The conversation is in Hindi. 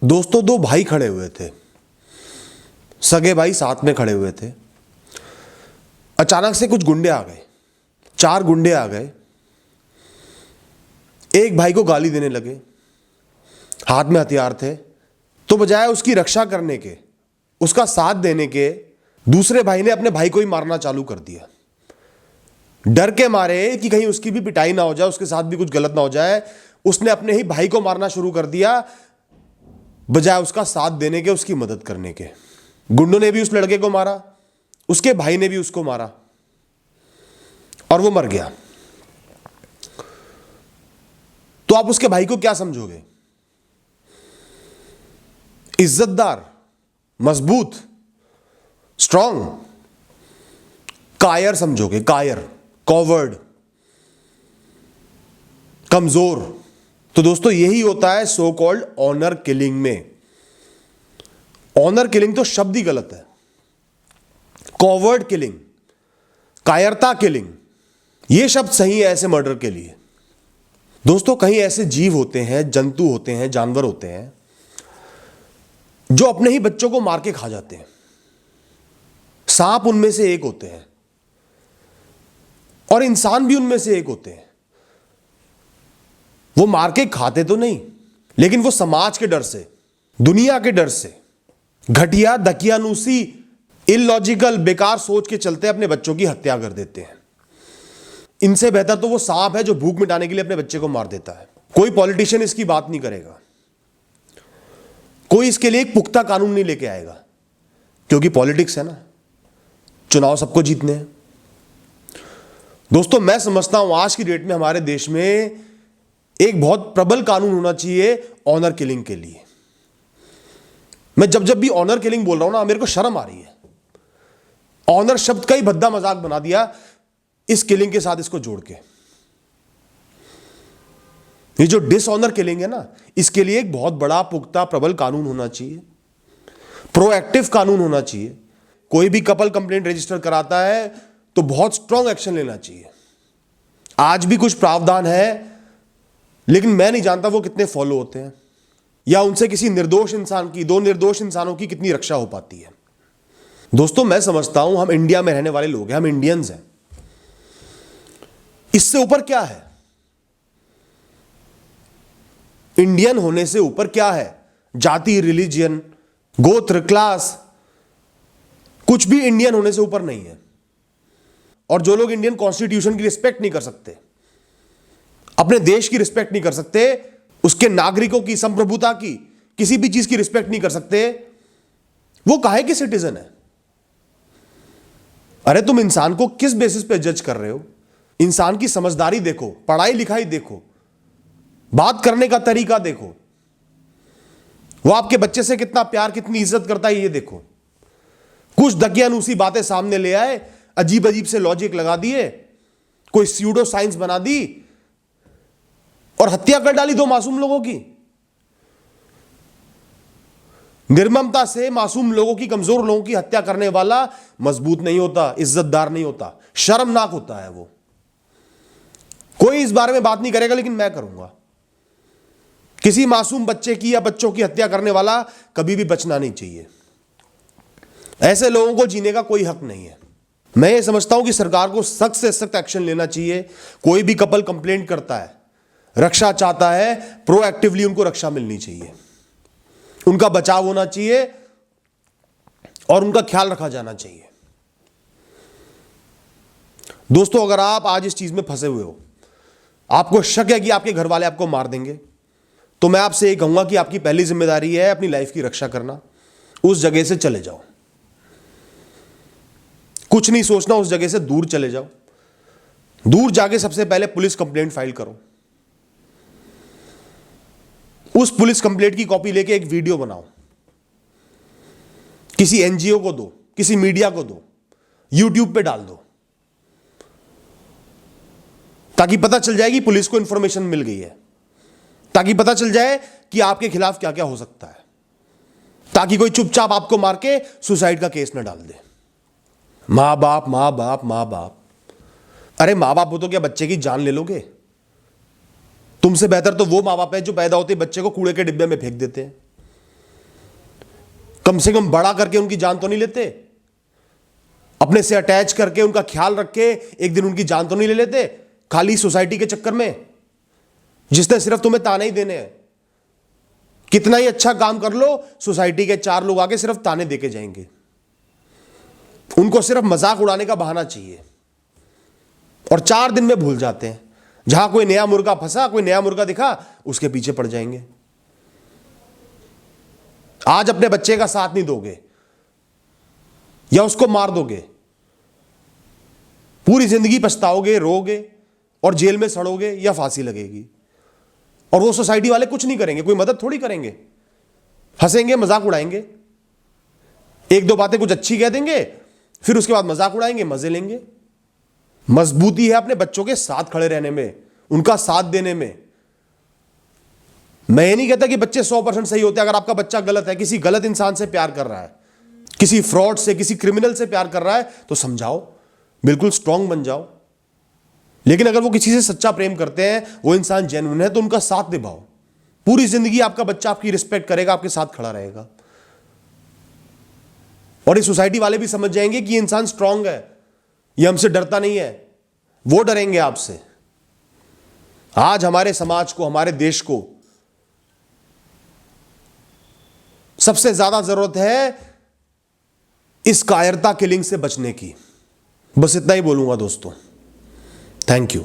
दोस्तों, दो भाई खड़े हुए थे, सगे भाई साथ में खड़े हुए थे। अचानक से कुछ गुंडे आ गए, 4 गुंडे आ गए। एक भाई को गाली देने लगे, हाथ में हथियार थे। तो बजाय उसकी रक्षा करने के, उसका साथ देने के, दूसरे भाई ने अपने भाई को ही मारना चालू कर दिया। डर के मारे कि कहीं उसकी भी पिटाई ना हो जाए, उसके साथ भी कुछ गलत ना हो जाए, उसने अपने ही भाई को मारना शुरू कर दिया, बजाय उसका साथ देने के, उसकी मदद करने के। गुंडों ने भी उस लड़के को मारा, उसके भाई ने भी उसको मारा और वो मर गया। तो आप उसके भाई को क्या समझोगे? इज्जतदार, मजबूत, स्ट्रांग, कायर समझोगे? कायर, कॉवर्ड, कमजोर। तो दोस्तों, यही होता है सो कॉल्ड ऑनर किलिंग में। ऑनर किलिंग तो शब्द ही गलत है। कॉवर्ड किलिंग, कायरता किलिंग, यह शब्द सही है ऐसे मर्डर के लिए। दोस्तों, कहीं ऐसे जीव होते हैं, जंतु होते हैं, जानवर होते हैं जो अपने ही बच्चों को मार के खा जाते हैं। सांप उनमें से एक होते हैं और इंसान भी उनमें से एक होते हैं। वो मार के खाते तो नहीं, लेकिन वो समाज के डर से, दुनिया के डर से, घटिया, दकियानूसी, इलॉजिकल, बेकार सोच के चलते अपने बच्चों की हत्या कर देते हैं। इनसे बेहतर तो वो सांप है जो भूख मिटाने के लिए अपने बच्चे को मार देता है। कोई पॉलिटिशियन इसकी बात नहीं करेगा, कोई इसके लिए एक पुख्ता कानून नहीं लेके आएगा, क्योंकि पॉलिटिक्स है ना, चुनाव सबको जीतने हैं। दोस्तों, मैं समझता हूं आज की डेट में हमारे देश में एक बहुत प्रबल कानून होना चाहिए ऑनर किलिंग के लिए। मैं जब जब भी ऑनर किलिंग बोल रहा हूं ना, मेरे को शर्म आ रही है। ऑनर शब्द का ही भद्दा मजाक बना दिया इस किलिंग के साथ, इसको जोड़ के। ये जो डिसऑनर किलिंग है ना, इसके लिए एक बहुत बड़ा, पुख्ता, प्रबल कानून होना चाहिए, प्रोएक्टिव कानून होना चाहिए। कोई भी कपल कंप्लेंट रजिस्टर कराता है तो बहुत स्ट्रांग एक्शन लेना चाहिए। आज भी कुछ प्रावधान है, लेकिन मैं नहीं जानता वो कितने फॉलो होते हैं, या उनसे किसी निर्दोष इंसान की, 2 निर्दोष इंसानों की कितनी रक्षा हो पाती है। दोस्तों, मैं समझता हूं हम इंडिया में रहने वाले लोग हैं, हम इंडियंस हैं। इससे ऊपर क्या है? इंडियन होने से ऊपर क्या है? जाति, रिलीजियन, गोत्र, क्लास, कुछ भी इंडियन होने से ऊपर नहीं है। और जो लोग इंडियन कॉन्स्टिट्यूशन की रिस्पेक्ट नहीं कर सकते, अपने देश की रिस्पेक्ट नहीं कर सकते, उसके नागरिकों की, संप्रभुता की, किसी भी चीज की रिस्पेक्ट नहीं कर सकते, वो काहे के सिटीजन है? अरे तुम इंसान को किस बेसिस पे जज कर रहे हो? इंसान की समझदारी देखो, पढ़ाई लिखाई देखो, बात करने का तरीका देखो, वो आपके बच्चे से कितना प्यार, कितनी इज्जत करता है, ये देखो। कुछ दकियानूसी बातें सामने ले आए, अजीब अजीब से लॉजिक लगा दिए, कोई स्यूडो साइंस बना दी और हत्या कर डाली 2 मासूम लोगों की। निर्ममता से मासूम लोगों की, कमजोर लोगों की हत्या करने वाला मजबूत नहीं होता, इज्जतदार नहीं होता, शर्मनाक होता है वो। कोई इस बारे में बात नहीं करेगा, लेकिन मैं करूंगा। किसी मासूम बच्चे की या बच्चों की हत्या करने वाला कभी भी बचना नहीं चाहिए। ऐसे लोगों को जीने का कोई हक नहीं है। मैं ये समझता हूं कि सरकार को सख्त से सख्त एक्शन लेना चाहिए। कोई भी कपल कंप्लेंट करता है, रक्षा चाहता है, प्रोएक्टिवली उनको रक्षा मिलनी चाहिए, उनका बचाव होना चाहिए और उनका ख्याल रखा जाना चाहिए। दोस्तों, अगर आप आज इस चीज में फंसे हुए हो, आपको शक है कि आपके घर वाले आपको मार देंगे, तो मैं आपसे ये कहूंगा कि आपकी पहली जिम्मेदारी है अपनी लाइफ की रक्षा करना। उस जगह से चले जाओ, कुछ नहीं सोचना, उस जगह से दूर चले जाओ। दूर जाके सबसे पहले पुलिस कंप्लेंट फाइल करो। उस पुलिस कंप्लेंट की कॉपी लेके एक वीडियो बनाओ, किसी एनजीओ को दो, किसी मीडिया को दो, यूट्यूब पे डाल दो, ताकि पता चल जाए कि पुलिस को इंफॉर्मेशन मिल गई है, ताकि पता चल जाए कि आपके खिलाफ क्या क्या हो सकता है, ताकि कोई चुपचाप आपको मार के सुसाइड का केस न डाल दे। मां बाप, मां बाप, मां बाप, अरे मां बाप हो तो क्या बच्चे की जान ले लोगे? तुमसे बेहतर तो वो माँ बाप है जो पैदा होते बच्चे को कूड़े के डिब्बे में फेंक देते हैं। कम से कम बड़ा करके उनकी जान तो नहीं लेते? अपने से अटैच करके उनका ख्याल रख के एक दिन उनकी जान तो नहीं ले लेते खाली सोसाइटी के चक्कर में, जिसने सिर्फ तुम्हें ताने ही देने हैं? कितना ही अच्छा काम कर लो, सोसाइटी के 4 लोग आके सिर्फ ताने देके जाएंगे। उनको सिर्फ मजाक उड़ाने का बहाना चाहिए और 4 दिन में भूल जाते हैं। जहां कोई नया मुर्गा फंसा, कोई नया मुर्गा दिखा, उसके पीछे पड़ जाएंगे। आज अपने बच्चे का साथ नहीं दोगे या उसको मार दोगे, पूरी जिंदगी पछताओगे, रोगे और जेल में सड़ोगे या फांसी लगेगी। और वो सोसाइटी वाले कुछ नहीं करेंगे, कोई मदद थोड़ी करेंगे, हंसेंगे, मजाक उड़ाएंगे, 1-2 बातें कुछ अच्छी कह देंगे, फिर उसके बाद मजाक उड़ाएंगे, मजे लेंगे। मजबूती है अपने बच्चों के साथ खड़े रहने में, उनका साथ देने में। मैं ये नहीं कहता कि बच्चे 100% सही होते हैं। अगर आपका बच्चा गलत है, किसी गलत इंसान से प्यार कर रहा है, किसी फ्रॉड से, किसी क्रिमिनल से प्यार कर रहा है, तो समझाओ, बिल्कुल स्ट्रांग बन जाओ। लेकिन अगर वो किसी से सच्चा प्रेम करते हैं, वो इंसान जेन्युइन है, तो उनका साथ निभाओ। पूरी जिंदगी आपका बच्चा आपकी रिस्पेक्ट करेगा, आपके साथ खड़ा रहेगा। और ये सोसाइटी वाले भी समझ जाएंगे कि ये इंसान स्ट्रांग है, ये हमसे डरता नहीं है, वो डरेंगे आपसे। आज हमारे समाज को, हमारे देश को सबसे ज्यादा जरूरत है इस कायरता किलिंग से बचने की। बस इतना ही बोलूंगा दोस्तों। Thank you.